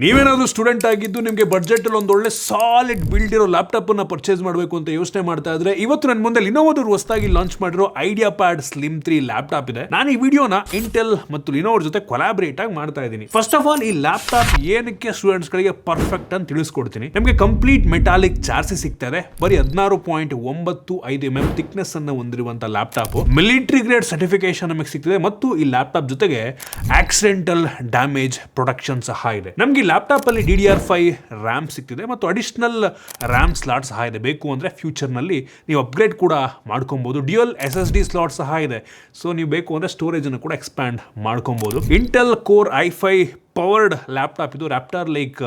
ನೀವೇನಾದ್ರೂ ಸ್ಟೂಡೆಂಟ್ ಆಗಿದ್ದು ನಿಮಗೆ ಬಡ್ಜೆಟ್ ಅಲ್ಲಿ ಒಂದು ಒಳ್ಳೆ ಸಾಲಿಡ್ ಬಿಲ್ಡ್ ಇರೋ ಲ್ಯಾಪ್ಟಾಪ್ ಅನ್ನ ಪರ್ಚೇಸ್ ಮಾಡಬೇಕು ಅಂತ ಯೋಚನೆ ಮಾಡ್ತಾ ಇದ್ರೆ ಇವತ್ತು ನನ್ನ ಮುಂದೆ ಲಿನೋವೋದವರು ಹೊಸದಾಗಿ ಲಾಂಚ್ ಮಾಡಿರೋ ಐಡಿಯಾ ಪ್ಯಾಡ್ ಸ್ಲಿಮ್ 3 ಲ್ಯಾಪ್ಟಾಪ್ ಇದೆ. ನಾನು ಈ ವಿಡಿಯೋನ ಇಂಟೆಲ್ ಮತ್ತು ಲಿನೋವೋ ಜೊತೆ ಕೊಲಾಬರೇಟ್ ಆಗಿ ಮಾಡ್ತಾ ಇದ್ದೀನಿ. ಫಸ್ಟ್ ಆಫ್ ಆಲ್ ಈ ಲ್ಯಾಪ್ಟಾಪ್ ಏನಕ್ಕೆ ಸ್ಟೂಡೆಂಟ್ಸ್ ಗಳಿಗೆ ಪರ್ಫೆಕ್ಟ್ ಅಂತ ತಿಳಿಸ್ಕೊಡ್ತೀನಿ. ನಿಮಗೆ ಕಂಪ್ಲೀಟ್ ಮೆಟಾಲಿಕ್ ಚಾರ್ಸಿ ಸಿಗ್ತಾ ಇದೆ. ಬರೀ 16.95 mm ಥಿಕ್ನೆಸ್ ಅನ್ನು ಹೊಂದಿರುವಂತಹ ಲ್ಯಾಪ್ಟಾಪ್. ಮಿಲಿಟರಿ ಗ್ರೇಡ್ ಸರ್ಟಿಫಿಕೇಶನ್ ನಮಗೆ ಸಿಗ್ತಿದೆ ಮತ್ತು ಈ ಲ್ಯಾಪ್ಟಾಪ್ ಜೊತೆಗೆ ಆಕ್ಸಿಡೆಂಟಲ್ ಡ್ಯಾಮೇಜ್ ಪ್ರೊಟೆಕ್ಷನ್ ಸಹ ಇದೆ. ನಮಗೆ ಲ್ಯಾಪ್ಟಾಪ್ ಅಲ್ಲಿ DDR5 ರ್ಯಾಮ್ ಸಿಗ್ತಿದೆ ಮತ್ತು ಅಡಿಷನಲ್ ರ್ಯಾಮ್ ಸ್ಲಾಟ್ ಸಹ ಇದೆ. ಬೇಕು ಅಂದ್ರೆ ಫ್ಯೂಚರ್ ನಲ್ಲಿ ನೀವು ಅಪ್ಗ್ರೇಡ್ ಕೂಡ ಮಾಡ್ಕೊಬಹುದು. ಡ್ಯೂಯಲ್ SSD ಸ್ಲಾಟ್ ಸಹ ಇದೆ. ಸೊ ನೀವು ಬೇಕು ಅಂದ್ರೆ ಸ್ಟೋರೇಜ್ ಅನ್ನು ಕೂಡ ಎಕ್ಸ್ಪ್ಯಾಂಡ್ ಮಾಡ್ಕೊಬಹುದು. Intel core i5 powered laptop ಇದು. ರ್ಯಾಪ್ಟರ್ ಲೈಕ್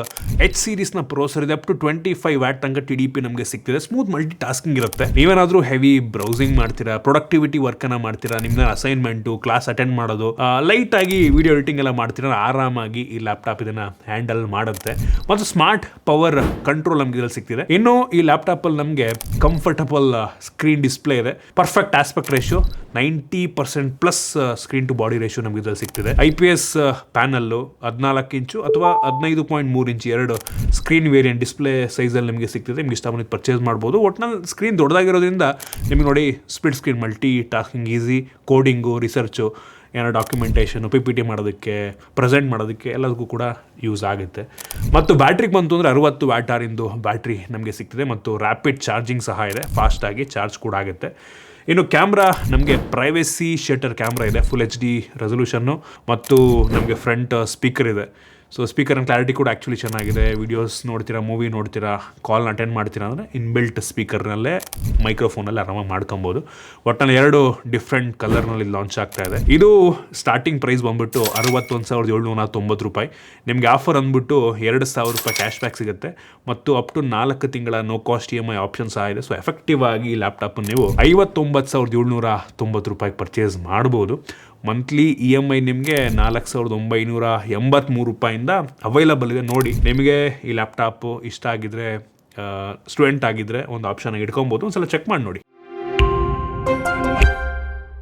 H ಸೀರೀಸ್ ನ ಪ್ರೊಸೆಸರ್ ಇದೆ. ಅಪ್ ಟು 25 ವ್ಯಾಟ್ ತನಕ TDP ನಮಗೆ ಸಿಗ್ತಿದೆ. ಸ್ಮೂತ್ ಮಲ್ಟಿ ಟಾಸ್ಕಿಂಗ್ ಇರುತ್ತೆ. ನೀವೇನಾದ್ರೂ ಹೆವಿ ಬ್ರೌಸಿಂಗ್ ಮಾಡ್ತೀರಾ, ಪ್ರೊಡಕ್ಟಿವಿಟಿ ವರ್ಕ್ ಅನ್ನ ಮಾಡ್ತೀರಾ, ನಿಮ್ನ ಅಸೈನ್ಮೆಂಟ್ ಕ್ಲಾಸ್ ಅಟೆಂಡ್ ಮಾಡೋದು, ಲೈಟ್ ಆಗಿ ವಿಡಿಯೋ ಎಡಿಟಿಂಗ್ ಎಲ್ಲ ಮಾಡ್ತೀರಾ, ಆರಾಮಾಗಿ ಈ ಲ್ಯಾಪ್ಟಾಪ್ ಇದನ್ನ ಹ್ಯಾಂಡಲ್ ಮಾಡುತ್ತೆ. ಮತ್ತು ಸ್ಮಾರ್ಟ್ ಪವರ್ ಕಂಟ್ರೋಲ್ ನಮ್ಗೆ ಇದ್ರಲ್ಲಿ ಸಿಗ್ತಿದೆ. ಇನ್ನು ಈ ಲ್ಯಾಪ್ಟಾಪ್ ಅಲ್ಲಿ ನಮಗೆ ಕಂಫರ್ಟಬಲ್ ಸ್ಕ್ರೀನ್ ಡಿಸ್ಪ್ಲೇ ಇದೆ. Perfect aspect ratio 90% plus screen to body ratio ನಮ್ಗೆ ಇದ್ರಲ್ಲಿ ಸಿಗ್ತಿದೆ. IPS ಪ್ಯಾನಲ್ 14 ಇಂಚು ಅಥವಾ 15.3 ಇಂಚ್ ಎರಡು ಸ್ಕ್ರೀನ್ ವೇರಿಯಂಟ್ ಡಿಸ್ಪ್ಲೇ ಸೈಜಲ್ಲಿ ನಿಮಗೆ ಸಿಗ್ತಿದೆ. ನಿಮ್ಗೆ ಇಷ್ಟ ಬಂದಿದ್ದು ಪರ್ಚೇಸ್ ಮಾಡ್ಬೋದು. ಒಟ್ಟಿನಲ್ಲಿ ಸ್ಕ್ರೀನ್ ದೊಡ್ಡದಾಗಿರೋದ್ರಿಂದ ನಿಮಗೆ ನೋಡಿ split screen, multi tasking, easy coding, research, ಏನೋ ಡಾಕ್ಯುಮೆಂಟೇಷನ್, PPT ಮಾಡೋದಕ್ಕೆ, ಪ್ರೆಸೆಂಟ್ ಮಾಡೋದಕ್ಕೆ ಎಲ್ಲದಕ್ಕೂ ಕೂಡ ಯೂಸ್ ಆಗುತ್ತೆ. ಮತ್ತು ಬ್ಯಾಟ್ರಿಗೆ ಬಂತು ಅಂದರೆ 60 ವ್ಯಾಟ್ ಅವರಿಂದು ಬ್ಯಾಟ್ರಿ ನಮಗೆ ಸಿಗ್ತಿದೆ ಮತ್ತು ರ್ಯಾಪಿಡ್ ಚಾರ್ಜಿಂಗ್ ಸಹ ಇದೆ. ಫಾಸ್ಟಾಗಿ ಚಾರ್ಜ್ ಕೂಡ ಆಗುತ್ತೆ. ಇನ್ನು ಕ್ಯಾಮ್ರಾ ನಮಗೆ ಪ್ರೈವೇಸಿ ಶಟರ್ ಕ್ಯಾಮ್ರಾ ಇದೆ. ಫುಲ್ HD ರೆಸೊಲ್ಯೂಷನ್ನು ಮತ್ತು ನಮಗೆ ಫ್ರಂಟ್ ಸ್ಪೀಕರ್ ಇದೆ. ಸೊ ಸ್ಪೀಕರ್ನ ಕ್ಲಾರಿಟಿ ಕೂಡ ಆ್ಯಕ್ಚುಲಿ ಚೆನ್ನಾಗಿದೆ. ವಿಡಿಯೋಸ್ ನೋಡ್ತೀರಾ, ಮೂವಿ ನೋಡ್ತೀರಾ, ಕಾಲ್ನ ಅಟೆಂಡ್ ಮಾಡ್ತೀರಾ ಅಂದರೆ ಇನ್ಬಿಲ್ಟ್ ಸ್ಪೀಕರ್ನಲ್ಲೇ ಮೈಕ್ರೋಫೋನಲ್ಲಿ ಆರಾಮಾಗಿ ಮಾಡ್ಕೊಬೋದು. ಒಟ್ಟಿನಲ್ಲಿ 2 ಡಿಫ್ರೆಂಟ್ ಕಲರ್ನಲ್ಲಿ ಲಾಂಚ್ ಆಗ್ತಾ ಇದೆ. ಇದು ಸ್ಟಾರ್ಟಿಂಗ್ ಪ್ರೈಸ್ ಬಂದ್ಬಿಟ್ಟು 61,790 ರೂಪಾಯಿ. ನಿಮಗೆ ಆಫರ್ ಅಂದ್ಬಿಟ್ಟು 2,000 ರೂಪಾಯಿ ಕ್ಯಾಶ್ ಬ್ಯಾಕ್ ಸಿಗುತ್ತೆ ಮತ್ತು ಅಪ್ ಟು 4 ತಿಂಗಳ ನೋ ಕಾಸ್ಟ್ EMI ಆಪ್ಷನ್ ಸಹ ಇದೆ. ಸೊ ಎಫೆಕ್ಟಿವ್ ಆಗಿ ಈ ಲ್ಯಾಪ್ಟಾಪ್ ನೀವು 59,790 ರೂಪಾಯಿ ಪರ್ಚೇಸ್ ಮಾಡ್ಬೋದು. ಮಂತ್ಲಿ EMI ನಿಮಗೆ 4,983 ರೂಪಾಯಿಂದ ಅವೈಲಬಲ್ ಇದೆ. ನೋಡಿ, ನಿಮಗೆ ಈ ಲ್ಯಾಪ್ಟಾಪ್ ಇಷ್ಟ ಆಗಿದ್ರೆ, ಸ್ಟೂಡೆಂಟ್ ಆಗಿದ್ರೆ ಒಂದು ಆಪ್ಷನ್ ಇಟ್ಕೊಬೋದು. ಒಂದ್ಸಲ ಚೆಕ್ ಮಾಡಿ ನೋಡಿ.